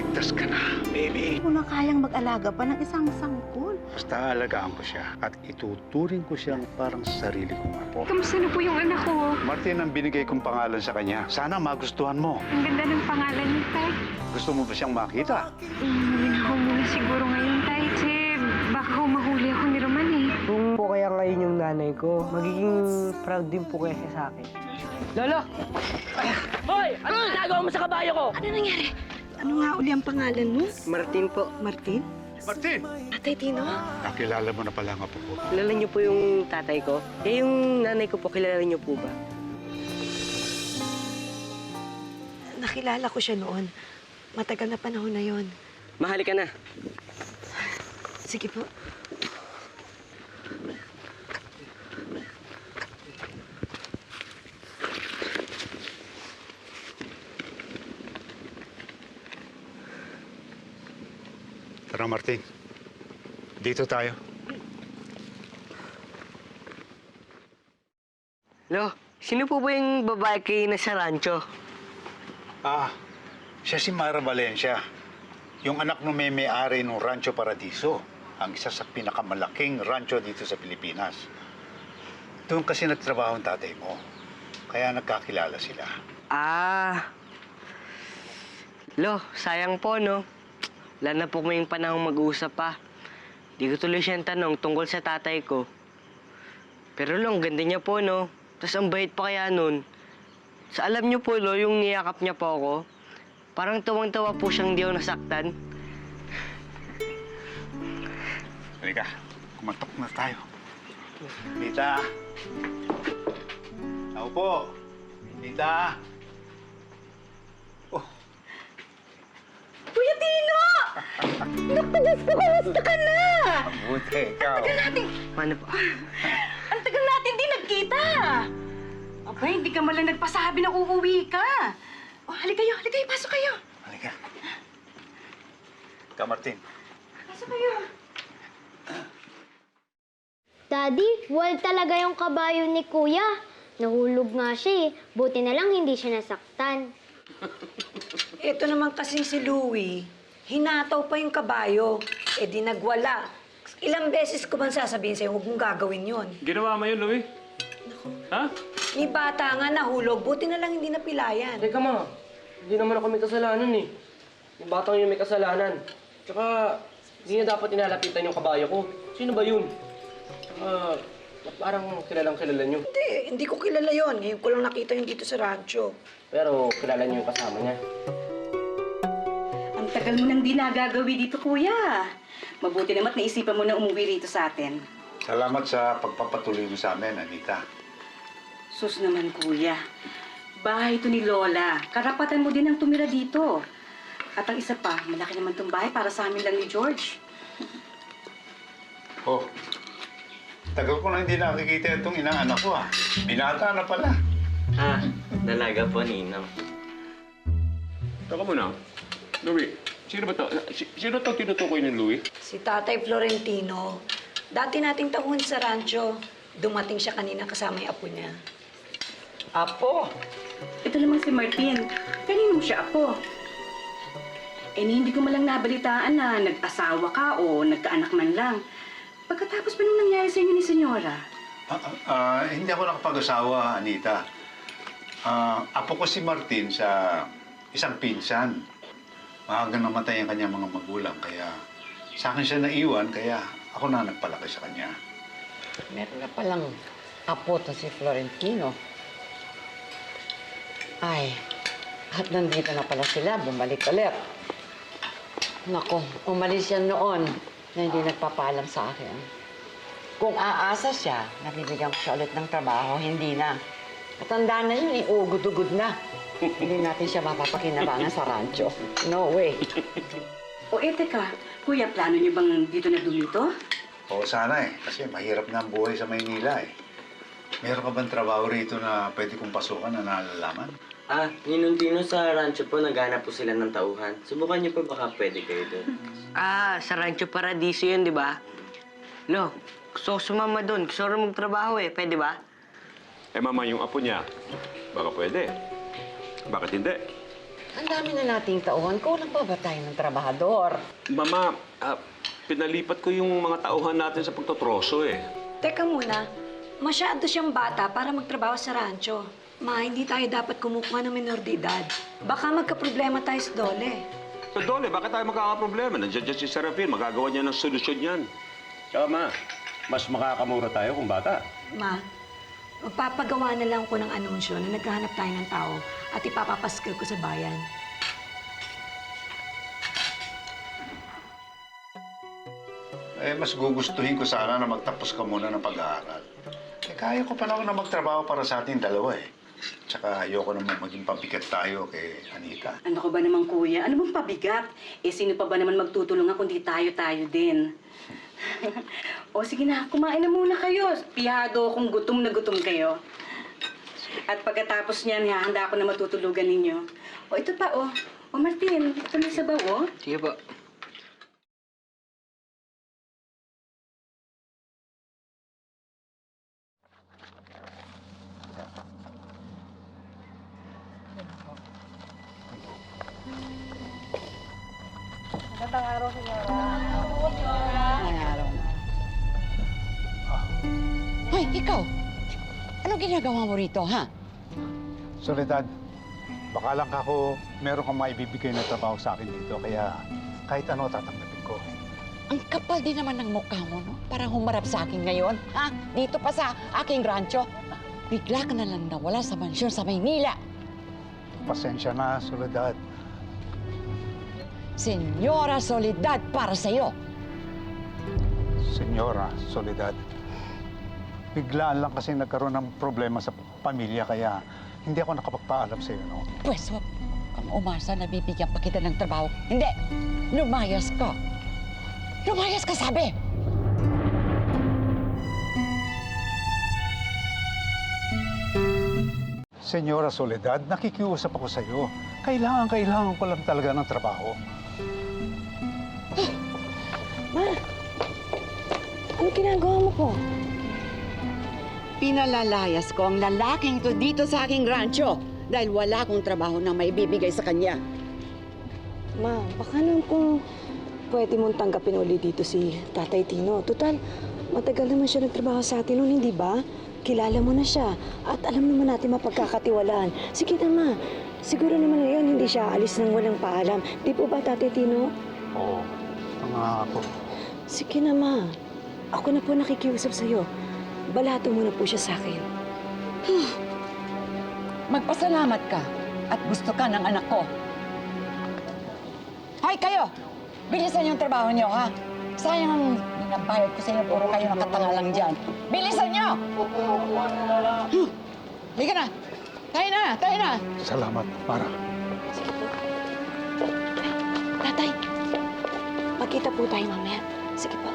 Ligtas ka na, baby. Hindi ko na kayang mag-alaga pa ng isang sangkol. Basta alagaan ko siya at ituturing ko siyang parang sarili kong apo. Kamusta na po yung anak ko? Martin ang binigay kong pangalan sa kanya. Sana magustuhan mo. Ang ganda ng pangalan ni Tay. Gusto mo ba siyang makita? Inumin ko muna siguro ngayon, Tay. Kasi baka ho mahuli ako ni Roman eh. Kung po kaya ngayon yung nanay ko, magiging proud din po kaya siya sa akin. Lolo! Hoy! Anong ginagawa mo sa kabayo ko? Ano nangyari? Ano nga uli ang pangalan mo? Martin po. Martin? Martin! Tatay Tino? Nakilala mo na pala nga po. Kilala niyo po yung tatay ko? Eh, yung nanay ko po, kilala niyo po ba? Nakilala ko siya noon. Matagal na panahon na yon. Mahali ka na. Sige po. Tara, Martin. Dito tayo. Lo, sino po ba yung babae kayo na sa rancho? Siya si Mara Valencia. Yung anak ng may-ari ng Rancho Paradiso. Ang isa sa pinakamalaking rancho dito sa Pilipinas. Doon kasi nagtrabaho ang tatay mo. Kaya nagkakilala sila. Lo, sayang po, no? Wala na po kaming panahong mag-uusap pa. Di ko tuloy siyang tanong tungkol sa tatay ko. Pero lo, ang ganda niya po, no? Tapos ang bait pa kaya nun. Sa alam niyo po, lo, yung niyakap niya po ako, parang tuwang-tawa po siyang di ako nasaktan. Halika, kumatok na tayo. Tita! Ako po! Tita! Oh, Kuya Tino! Naktagas ko, kamusta ka na? mabuti ikaw. Paano po? Ang tagal natin di nagkita. Aba, hindi ka malang nagpasabi na uuwi ka. Oh, halika kayo, pasok kayo. Halika. Ikaw, Martin. Pasok kayo. Daddy, wild talaga yung kabayo ni Kuya. Nahulog nga siya eh. Buti na lang hindi siya nasaktan. Ito naman kasing si Louie, hinataw pa yung kabayo. Eh di nagwala. Ilang beses ko bang sasabihin sa'yo, huwag mong gagawin yun. Ginawa mo yun, Louie? Ha? May bata nga nahulog, buti na lang hindi napilayan. Teka ma, hindi naman ako may kasalanan eh. Yung batang yun may kasalanan. Tsaka, hindi na dapat inalapitan yung kabayo ko. Sino ba yun? Parang kilalang-kilala nyo. Hindi ko kilala yon. Ngayon ko lang nakita yun dito sa rancho. Pero kilala nyo yung kasama niya. Ang tagal mo nang di nagagawi dito, Kuya. Mabuti naman naisipan mo na umuwi rito sa atin. Salamat sa pagpapatuloy mo sa amin, Anita. Sus naman, Kuya. Bahay ito ni Lola. Karapatan mo din ang tumira dito. At ang isa pa, malaki naman itong bahay para sa amin lang ni George. Oh, tagal ko na hindi nakikita itong inang anak ko, Binata na pala. Dalaga po, Ninang. Taka muna. Louie, sino ba to? Sino to tinutukoy ng Louie? Si Tatay Florentino, dati nating tauhan sa rancho. Dumating siya kanina kasama yung apo niya. Apo! Ito namang si Martin. Kanino mo siya, apo? Eh, hindi ko malang nabalitaan na nag-asawa ka o nagkaanak man lang. Pagkatapos pa nung nangyari sa inyo ni Senyora? Hindi ako nakapag-asawa, Anita. Apo ko si Martin sa isang pinsan. Maagang namatay ang kanyang mga magulang, kaya sa akin siya naiwan, kaya ako na nagpalaki sa kanya. Meron na palang apo to si Florentino. Ay, at nandito na pala sila, bumalik ulit. Naku, umalis yan noon na hindi nagpapaalam sa akin. Kung aasa siya, nabibigyan ko siya ulit ng trabaho, hindi na. Matanda na yun, iugod-ugod na. Hindi natin siya mapapakinabangan sa rancho. No way. O teka, Kuya, plano niyo bang dito na dumito? Oo, sana kasi mahirap na ang buhay sa Maynila Meron ka bang trabaho rito na pwede kong pasukan na nalalaman? Ninundino sa rancho po, naghanap po sila ng tauhan. Subukan niyo po baka pwede kayo doon. Sa Rancho Paradiso yun, di ba? Lo, gusto ko sumama doon. Gusto ko rin magtrabaho pwede ba? Eh, mama, yung apo niya. Baka pwede. Bakit hindi? Ang dami na nating tauhan. Kulang pa ba tayo ng trabahador? Mama, pinalipat ko yung mga tauhan natin sa pagtotroso eh. Teka muna, masyado siyang bata para magtrabaho sa rancho. Ma, hindi tayo dapat kumukuha ng minor de edad. Baka magka-problema tayo sa Dole. So, Dole, bakit tayo magkakaproblema? Nandiyan dyan si Serafin, magagawa niya ng solusyon yan. Tsaka, Ma, mas makakamura tayo kung bata. Ma, magpapagawa na lang ko ng anunsyo na naghahanap tayo ng tao at ipapapaskil ko sa bayan. Mas gugustuhin ko sana na magtapos ka muna ng pag-aaral. Kaya ko pa naman na magtrabaho para sa ating dalawa eh. Tsaka ayoko naman maging pabigat tayo kay Anita. Ano ka ba naman, kuya? Ano bang pabigat? Sino pa ba naman magtutulungan kundi tayo-tayo din? O sige na, kumain na muna kayo. Pihado akong gutom na gutom kayo. At pagkatapos niyan, hahanda ako na matutulugan ninyo. O ito pa, o. O Martin, ito may sabaw, o. Sige po. Nangarong. Hoy, ikaw! Anong ginagawa mo rito, ha? Soledad, baka lang ako meron kang maibibigay na trabaho sa akin dito. Kaya kahit ano tatanggapin ko. Ang kapal din naman ng mukha mo, no? Para humarap sa akin ngayon, ha? Dito pa sa aking rancho. Bigla ka na lang nawala sa mansyon sa Maynila. Pasensya na, Soledad. Senyora Soledad para sa'yo. Senyora Soledad, biglaan lang kasi nagkaroon ng problema sa pamilya kaya hindi ako nakapagpaalam sa iyo, no? Pwes, huwag kang umasa na bibigyan pa kita ng trabaho. Hindi! Lumayas ka! Lumayas ka, sabi! Senyora Soledad, nakikiusap ako sa iyo. Kailangan ko lang talaga ng trabaho. Ma, ano ginagawa mo po? Pinalalayas ko ang lalaking ito dito sa aking rancho dahil wala akong trabaho na maibibigay sa kanya. Ma, baka naman kung pwede mong tanggapin ulit dito si Tatay Tino. Total, matagal naman siya nagtrabaho sa atin noon, hindi ba? Kilala mo na siya at alam naman natin mapagkakatiwalaan. Sige na, Ma. Siguro naman ngayon hindi siya aalis nang walang paalam. Di po ba, Tatay Tino? Oo, pangako. Sige na, Ma. Ako na po nakikiusap sa'yo. Balato mo na po siya sa akin. Magpasalamat ka at gusto ka ng anak ko. Hoy, kayo! Bilisan yung trabaho niyo, ha? Sayang ang binabayad ko sa inyo, puro kayo nakatanga lang dyan. Bilisan niyo! Halika na! Tayo na! Tayo na! Salamat, Mara. Sige po. Tatay, magkita po tayo mamaya. Sige po.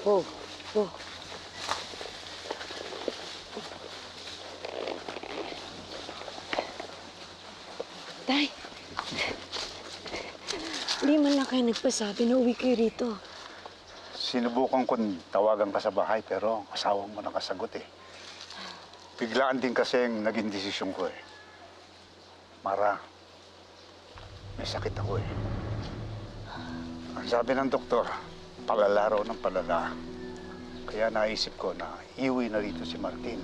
Oh, oh. Tay, hindi man lang kayo nagpasabi na uwi kayo rito. Sinubukan ko tawagan ka sa bahay pero asawa mo nakasagot eh. Biglaan din kasi ang naging desisyon ko eh. Mara, may sakit ako eh. Ang sabi ng doktor, palala raw ng palala. Kaya naisip ko na iuwi na rito si Martin.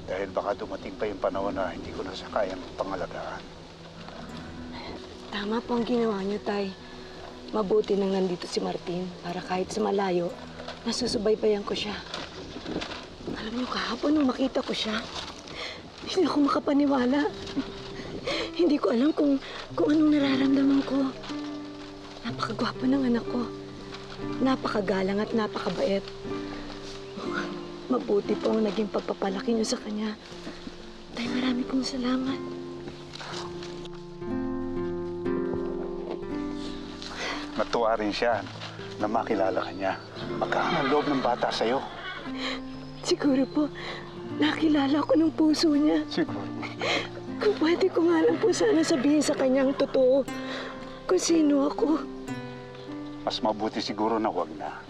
Dahil baka dumating pa yung panahon na hindi ko na siya kayang pangalagaan. Tama po ang ginawa niyo, Tay. Mabuti nang nandito si Martin para kahit sa malayo, nasusubaybayan ko siya. Alam niyo, kahapon nung makita ko siya, hindi ako makapaniwala. Hindi ko alam kung anong nararamdaman ko. Napakagwapo ng anak ko. Napakagalang at napakabait. Mabuti po ang naging pagpapalaki niyo sa kanya. Tay, marami pong salamat. Natuwa rin siya na makilala ka niya. Magkano ang loob ng bata sa'yo? Siguro po, nakilala ko ng puso niya. Siguro. Kung pwede ko nga lang po sana sabihin sa kanyang totoo kung sino ako. Mas mabuti siguro na wag na,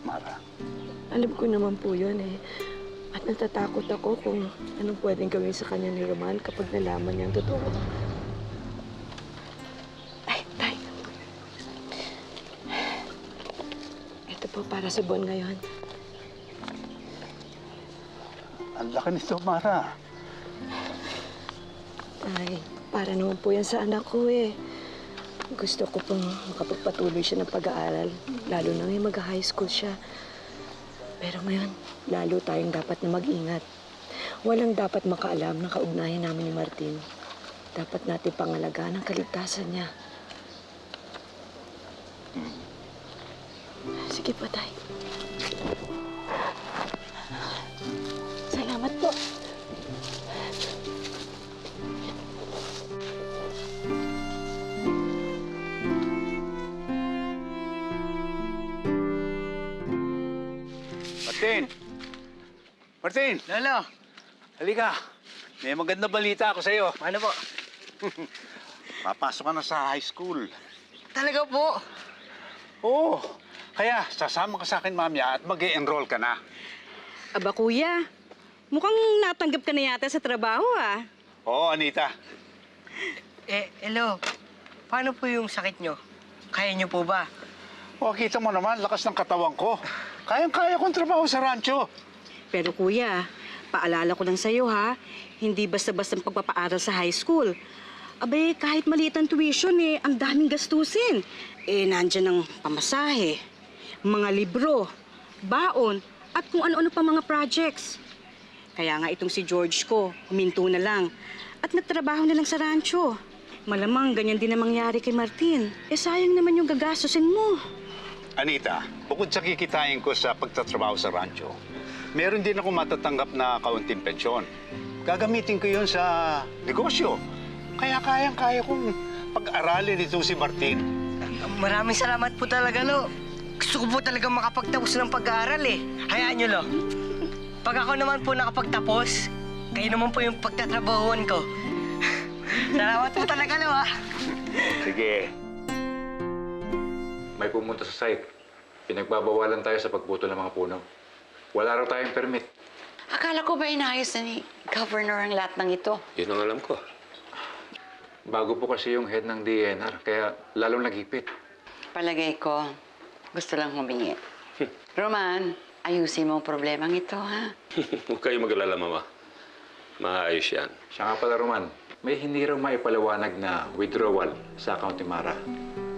Mara. Alam ko naman po yun eh. At natatakot ako kung anong pwedeng gawin sa kanya ni Roman kapag nalaman niya ang totoo. Ay, tay. Ito po para sa buwan ngayon. Ang laki nito, Mara. Ay, para naman po yan sa anak ko eh. Gusto ko pong makapagpatuloy siya ng pag-aaral, lalo na ngayon mag-high school siya. Pero ngayon, lalo tayong dapat na mag-ingat. Walang dapat makaalam ng kaugnayan namin ni Martin. Dapat natin pangalagaan ang kaligtasan niya. Sige po, tay. Salamat po. Martin! Martin! Lolo, Halika. May maganda balita ako sa'yo. ano po? Papasok ka na sa high school. Talaga po? Oo. Kaya, sasama ka sa akin mamaya at mag-e-enroll ka na. Aba kuya, mukhang natanggap ka na yata sa trabaho ah. Oo, Anita. Hello. Paano po yung sakit nyo? Kaya nyo po ba? O, kita mo naman, lakas ng katawan ko. Kayang-kaya kong trabaho sa rancho. Pero kuya, paalala ko lang sa'yo ha, hindi basta-basta pagpapaaral sa high school. Abay, kahit maliit ang tuition eh, ang daming gastusin. Nandyan ang pamasahe, mga libro, baon, at kung ano-ano pa mga projects. Kaya nga itong si George ko, huminto na lang. At nagtrabaho na lang sa rancho. Malamang ganyan din ang mangyari kay Martin. Sayang naman yung gagastusin mo. Anita, bukod sa kikitain ko sa pagtatrabaho sa rancho, meron din ako matatanggap na kaunting pensyon. Gagamitin ko yun sa negosyo. Kaya kayang-kaya kong pag-aralin itong si Martin. Maraming salamat po talaga, Lo. Gusto ko po talaga makapagtapos ng pag-aaral eh. Hayaan nyo, Lo. Pag ako naman po nakapagtapos, kayo naman po yung pagtatrabahuan ko. Salamat po talaga, Lo, ha? Sige. May pumunta sa site. Pinagbabawalan tayo sa pagputol ng mga puno. Wala raw tayong permit. Akala ko ba inayos na ni Governor ang lahat ng ito? Yun ang alam ko. Bago po kasi yung head ng DNR, kaya lalong nagipit. Palagay ko, gusto lang humingi. Roman, ayusin mo ang problemang ito, ha? Huwag kayo mag-alala, Mama. Maayos yan. Siya nga pala, Roman, may hindi raw maipaliwanag na withdrawal sa account ni Mara.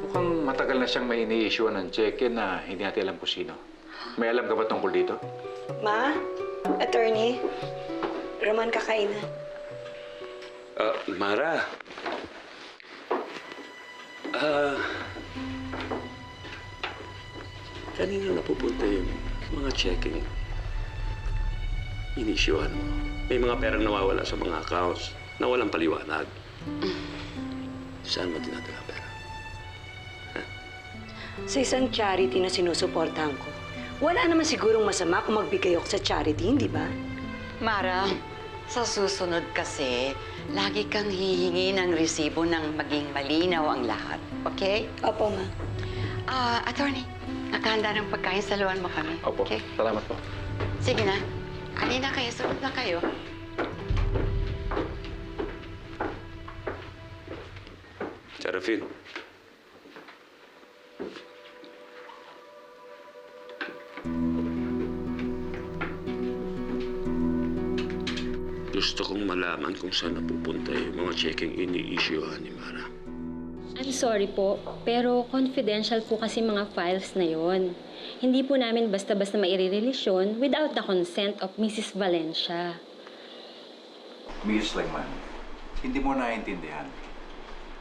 Mukhang matagal na siyang may ini-issue ng cheque na hindi natin alam kung sino. May alam ka ba tungkol dito? Ma? Attorney? Roman, kakain na. Mara. Kanina napupunta yung mga checking inisyuhan mo. May mga perang nawawala sa mga accounts na walang paliwanag. Saan mo tinatala pera? Sa isang charity na sinusuportahan ko. Wala naman sigurong masama kung magbigay ako sa charity, hindi ba? Mara, sa susunod kasi, lagi kang hihingi ng resibo nang maging malinaw ang lahat. Okay? Opo, ma. Attorney, nakahanda ng pagkain, saluhan mo kami. Opo, Okay? salamat po. Sige na. Alin na kayo, sunod na kayo. Serafin. Gusto kong malaman kung saan napupunta yung mga checking ini-issuehan ni Mara. I'm sorry po, pero confidential po kasi mga files na yon. Hindi po namin basta-basta maire-release yun without the consent of Mrs. Valencia. Mrs. Langman, hindi mo naiintindihan.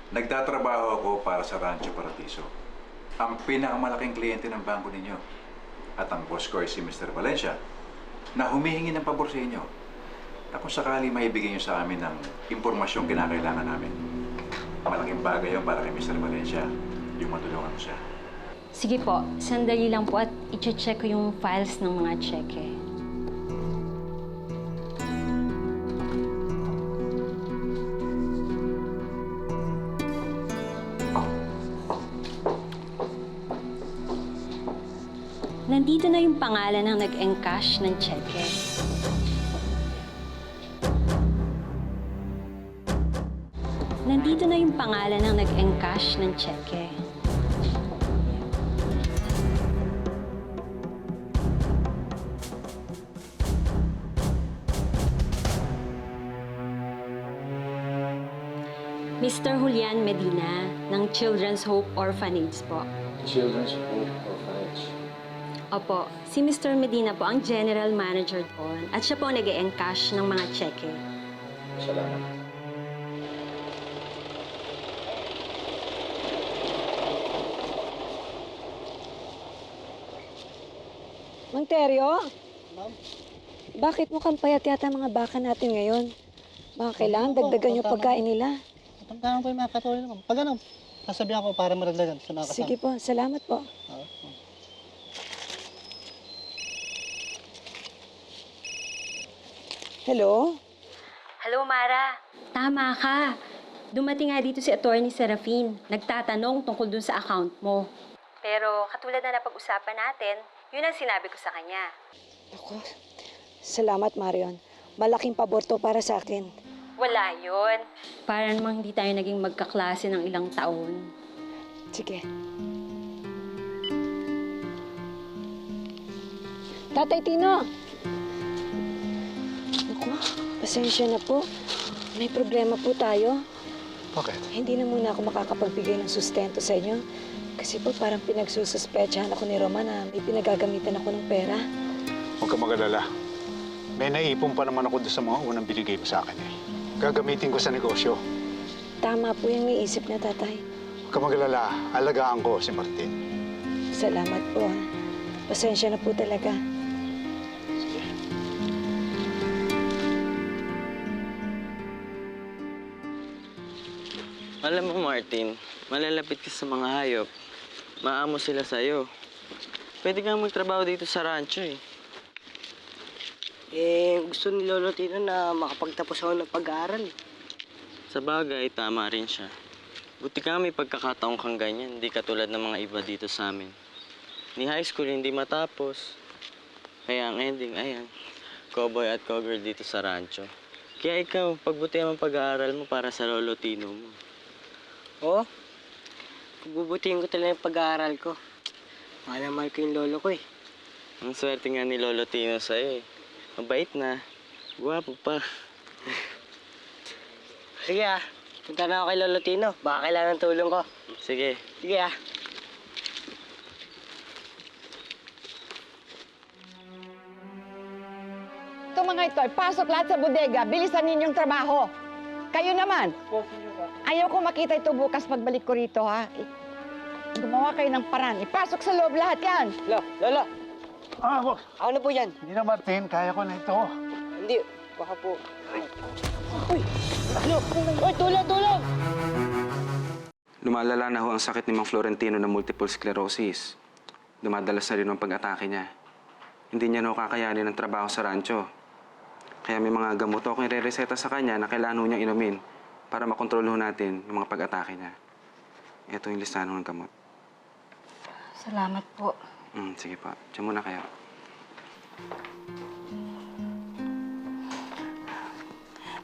Nagtatrabaho ako para sa Rancho Paradiso. Ang pinakamalaking kliyente ng bangko ninyo. At ang boss ko ay si Mr. Valencia na humihingi ng pabor sa inyo na kung sakali maibigay niyo sa amin ng impormasyong kinakailangan namin. Malaking bagay yun para kay Mr. Valencia, yung matulungan mo siya. Sige po, sandali lang po at i-check ko yung files ng mga cheque. Nandito na yung pangalan ng nag-encash ng cheque. Nandito na yung pangalan ng nag-encash ng cheque. Mr. Julian Medina ng Children's Hope Orphanage po. Children's Hope Orphanage. Opo, si Mr. Medina po ang general manager doon at siya po ang nag-encash ng mga cheque. Salamat. Mang Teryo? Ma'am? Bakit mukhang payat yata ang mga baka natin ngayon? Baka kailangan dagdagan yung pagkain nila. Tandaan ko yung mga katuloy naman. Pag ano, sasabihan ko para maragdagan sa mga kasama. Sige po, salamat po. Hello? Hello, Mara. Tama ka. Dumating nga dito si Attorney Serafin. Nagtatanong tungkol dun sa account mo. Pero katulad na napag-usapan natin, yun ang sinabi ko sa kanya. Ako, salamat Marion. Malaking pabor to para sa akin. Wala yun. Para namang hindi tayo naging magkaklase ng ilang taon. Sige. Tatay Tino! Naku, pasensya na po. May problema po tayo. Bakit? Hindi na muna ako makakapagbigay ng sustento sa inyo. Kasi po parang pinagsususpetsahan ako ni Roman na may pinagagamitan ako ng pera. Huwag ka mag-alala. May naipon pa naman ako doon sa mga unang binigay mo sa akin eh. Gagamitin ko sa negosyo. Tama po yung naisip na tatay. Huwag ka mag-alala. Alagaan ko si Martin. Salamat po. Pasensya na po talaga. Sige. Alam mo, Martin, malalapit ka sa mga hayop. Maamo sila sa'yo. Pwede kang magtrabaho dito sa rancho eh. Gusto ni Lolo Tino na makapagtapos ako ng pag-aaral. Sa bagay, tama rin siya. Buti ka may pagkakataong kang ganyan, hindi katulad ng mga iba dito sa amin. Ni high school hindi matapos. Kaya ang ending, ayan, cowboy at cowgirl dito sa rancho. Kaya ikaw, pagbutihan ang pag-aaral mo para sa Lolo Tino mo. Oo. Bubutihin ko talaga yung pag-aaral ko. Mahal na mahal ko yung lolo ko eh. Ang swerte nga ni Lolo Tino sa'yo eh. Mabait na. Guwapo pa. Sige ah, punta na ako kay Lolo Tino. Baka kailangan ng tulong ko. Sige. Sige ah. Ito mga ito, pasok lahat sa bodega. Bilisan ninyong trabaho. Kayo naman. Ayaw ko makita ito bukas pagbalik ko rito, ha? Gumawa kayo ng paraan. Ipasok sa loob lahat yan. Lolo. Wag. Ako na po yan. Hindi na, Martin. Kaya ko na ito. Hindi, baka po. Uy! Uy, tulong! Lumalala na ho ang sakit ni Mang Florentino ng multiple sclerosis. Dumadalas na rin ang pag-atake niya. Hindi niya na kakayanin ng trabaho sa rancho. Kaya may mga gamot akong i-reseta sa kanya na kailangan ho niyang inumin para makontrol ho natin yung mga pag-atake niya. Ito yung listahan ng gamot. Salamat po. Sige pa. Diyan muna kayo.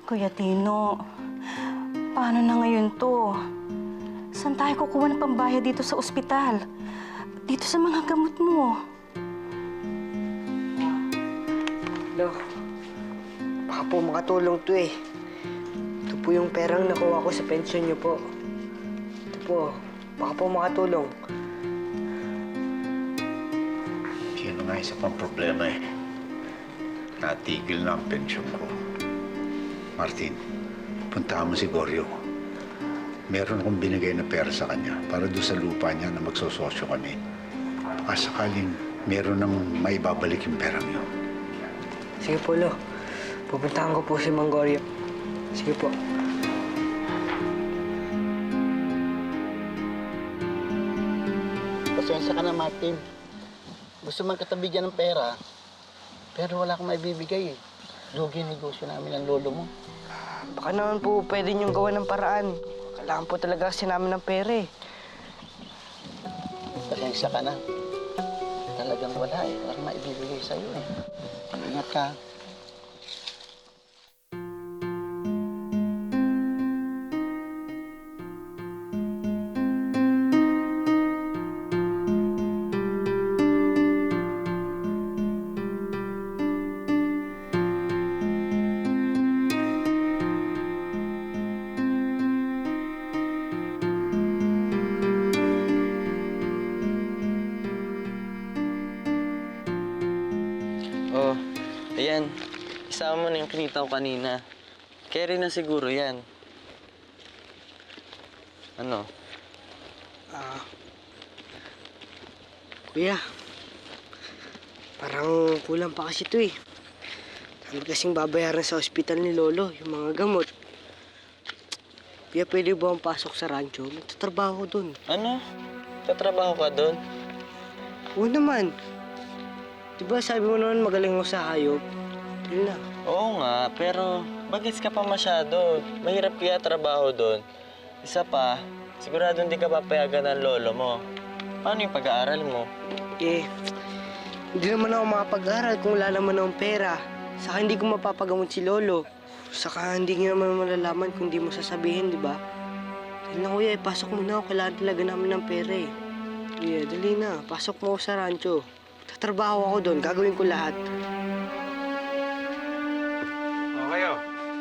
Kuya Tino, paano na ngayon to? Saan tayo kukuha ng pambayad dito sa ospital? Dito sa mga gamot mo? Lo, baka po makatulong to eh. Ito po yung perang nakuha ko sa pensyon niyo po. Ito po, baka po makatulong. Yan nga isa pang problema eh. Natigil na ang pensyon ko. Martin, puntahan mo si Goryo. Meron akong binigay na pera sa kanya para doon sa lupa niya na magsososyo kami. Sakaling meron nang maibabalik yung pera niyo. Sige po, Lo. Pupuntahan ko po si Mang Goryo. Sige po. Pasensya ka na, Martin. Gusto man kita bigyan ng pera, pero wala akong maibibigay eh. Lugi yung negosyo namin ng lolo mo. Baka naman po pwede niyong gawa ng paraan. Kailangan po talaga kasi namin ng pera eh. Pasensya ka na. talagang wala eh. Wala akong maibibigay sa'yo eh. Ingat ka. Oh, ayan. Isama mo na yung kinita ko kanina. Carry na siguro yan. Ano? Kuya, parang kulang pa kasi ito eh. Dami kasing babayaran sa ospital ni Lolo, yung mga gamot. Kuya, pwede ba akong pasok sa rancho? Magtatrabaho ko dun. Ano? Tatrabaho ka doon? Oo naman. Diba sabi mo naman magaling mo sa hayop? Yun na. Oo nga, pero bagets ka pa masyado. Mahirap kaya trabaho doon. Isa pa, sigurado hindi ka papayagan ng lolo mo. Paano yung pag-aaral mo? Eh, hindi naman ako makapag-aral kung wala naman akong pera. Saka hindi ko mapapagamot si Lolo. Saka hindi niya naman malalaman kung di mo sasabihin, di ba? Dali na kuya, pasok mo na ako. Kailangan talaga namin ng pera eh. Kuya, dali na. Pasok mo ako sa rancho. Tatrabaho ako doon. Gagawin ko lahat. O kayo,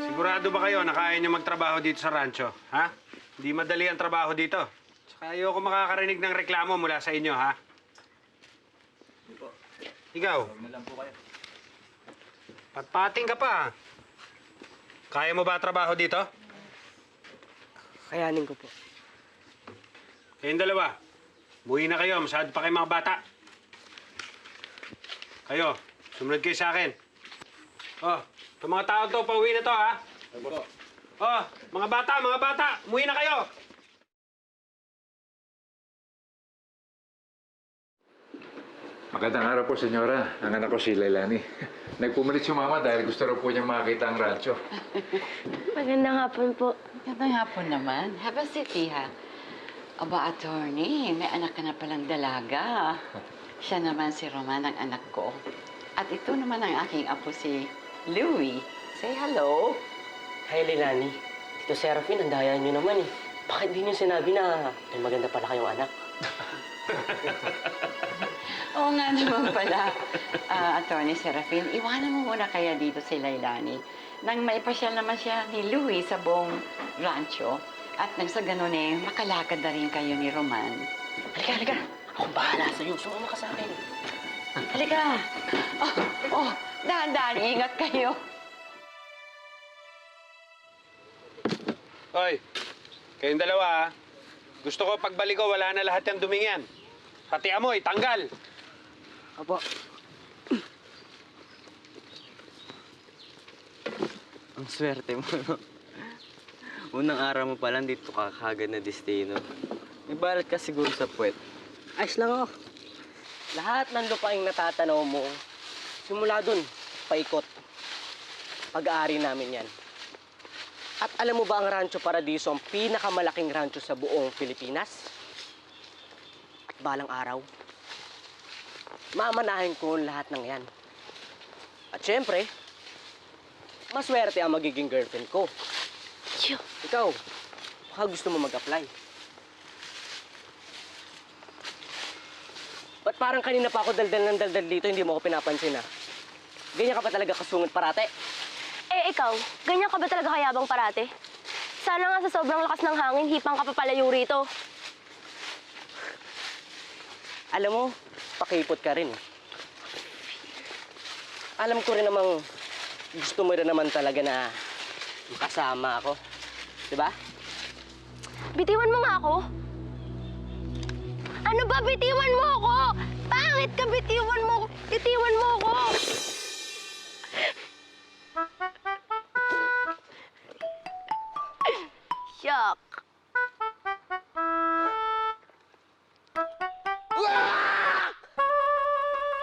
sigurado ba kayo na kaya niyo magtrabaho dito sa rancho? Ha? Hindi madali ang trabaho dito. Tsaka ayoko makakarinig ng reklamo mula sa inyo, ha? Ikaw? Patpating ka pa. Kaya mo ba trabaho dito? Kayanin ko po. Kayong dalawa, buhay na kayo. Masyado pa kayong mga bata. Kayo, sumunod kayo sa akin. Oh, itong mga tao to, pauwi na to, ha? Oh, mga bata, umuwi na kayo! Magandang araw po, senyora. Ang anak ko si Lailani. Nagpumalit si mama dahil gusto raw po niyang makita ang rancho. Magandang hapon po. Magandang hapon naman. Have a seat, Iha. Aba, attorney, may anak ka na palang dalaga. Siya naman si Roman, ang anak ko. At ito naman ang aking apo si Louie. Say hello. Hi, Leilani. Tito Serafin, ang daya niyo naman eh. Bakit di niyo sinabi na may maganda pala kayong anak? Oo nga naman pala. Attorney Serafin, iwanan mo muna kaya dito si Lailani. Nang maipasyal naman siya ni Louie sa buong rancho. At nang sa ganun eh, makalakad na rin kayo ni Roman. Halika. Ako bahala sa'yo. Sumama ka sa akin. Halika! Dahan-dahan, ingat kayo. Hoy, kayong dalawa, ha? Gusto ko pagbalik ko, wala na lahat yung dumingyan. Pati amoy, tanggal. Apo. Ang swerte mo, no? Unang araw mo pa lang dito ka kagad na destino. May balat ka siguro sa puwet. Ayos lang ako. Lahat ng lupaing natatanaw mo, simula dun, paikot. Pag-aari namin yan. At alam mo ba ang Rancho Paradiso ang pinakamalaking rancho sa buong Pilipinas? At balang araw, mamanahin ko lahat ng yan. At syempre, maswerte ang magiging girlfriend ko. Ikaw, baka gusto mo mag-apply. Ba't parang kanina pa ako daldal ng daldal dito, hindi mo ako pinapansin, ha? Ganyan ka pa talaga kasungit parate? Eh, ikaw, ganyan ka ba talaga kayabang parate? Sana nga sa sobrang lakas ng hangin, hipang ka pa palayo rito. Alam mo, pakipot ka rin. Alam ko rin namang gusto mo rin naman talaga na makasama ako. Diba? Bitiwan mo nga ako. Ano ba, bitiwan mo ako? Pangit ka, bitiwan mo. Bitiwan mo ako. Shock.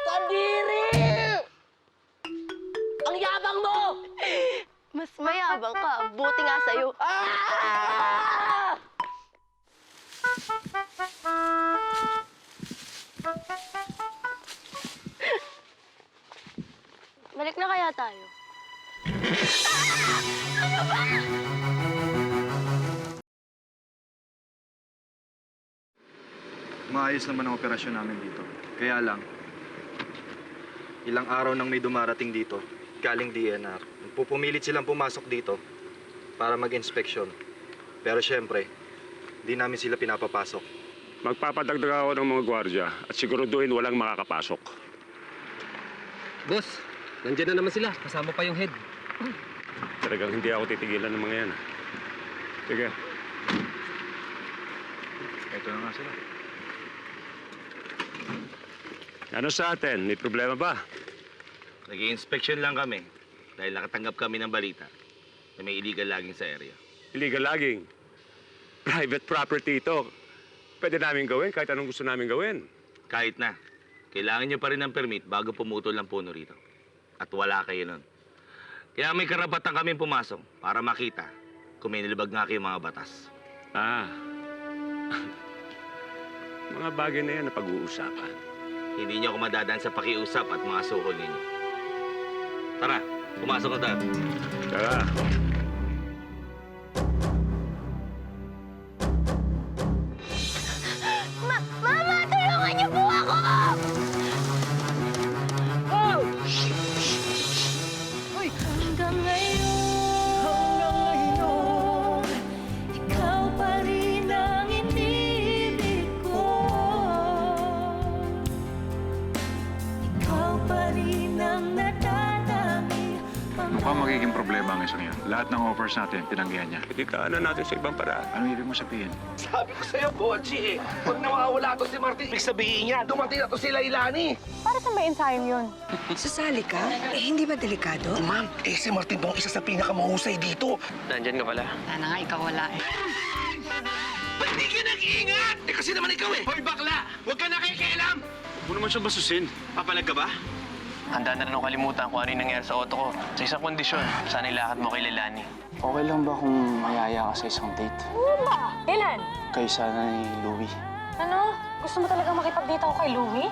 Kadiri! Ang yabang mo! Mas mayabang ka. Buti nga sa'yo. Balik na kaya tayo? Maayos naman ang operasyon namin dito. Kaya lang, ilang araw nang may dumarating dito, galing DNR. Pupumilit silang pumasok dito para mag-inspeksyon. Pero syempre, di namin sila pinapapasok. Magpapadagdag ako ng mga gwardya at siguraduhin walang makakapasok. Boss, nandiyan na naman sila. Kasama pa yung head. Talagang hindi ako titigilan ng mga yan. Sige. Ito na nga sila. Ano sa atin? May problema ba? Nag-i-inspection lang kami dahil nakatanggap kami ng balita na may illegal logging sa area. Illegal logging. Private property ito. Pwede namin gawin kahit anong gusto namin gawin. Kahit na. Kailangan nyo pa rin ng permit bago pumutol ang puno rito. At wala kayo nun. Kaya may karapatan kami pumasok para makita kung may nilibag nga kayong mga batas. Ah. Mga bagay na yan na pag-uusapan. Hindi nyo ako madadaan sa pakiusap at mga sukol ninyo. Tara, pumasok na tayo. Tara. Mama, tulungan niyo po ako! Oh! Hanggang ngayon, ikaw pa rin ang iniibig ko. Ikaw pa rin ang nadadami. Mukhang magiging problema ang isang yan. Lahat ng offers natin, tinanggihan niya. Ititaanan natin sa ibang paraan. Ano ibig mo sabihin? Sabi ko sa'yo, Bochi, pag nawawala to si Martin, ibig sabihin niya, dumating na to si Lailani. Para sa may ensayong yun? Sasali ka? Hindi ba delikado? Ma'am, si Martin tong isa sa pinakamahusay dito. Nandyan ka pala. Sana nga ikaw wala eh. Ba't di ka nag-iingat? Kasi naman ikaw eh. Hoy, bakla! Huwag ka nakikialam! Huwag mo naman siya basusin. Papalag ka ba? Handa na rin ako kalimutan kung ano yung nangyari sa auto ko. Sa isang kondisyon, sana ilakad mo kay Lelani. Okay lang ba kung mayaya ka sa isang date? Oo ba? Kailan? Kaysa na ni Louie. Ano? Gusto mo talagang makipag-date ako kay Louie?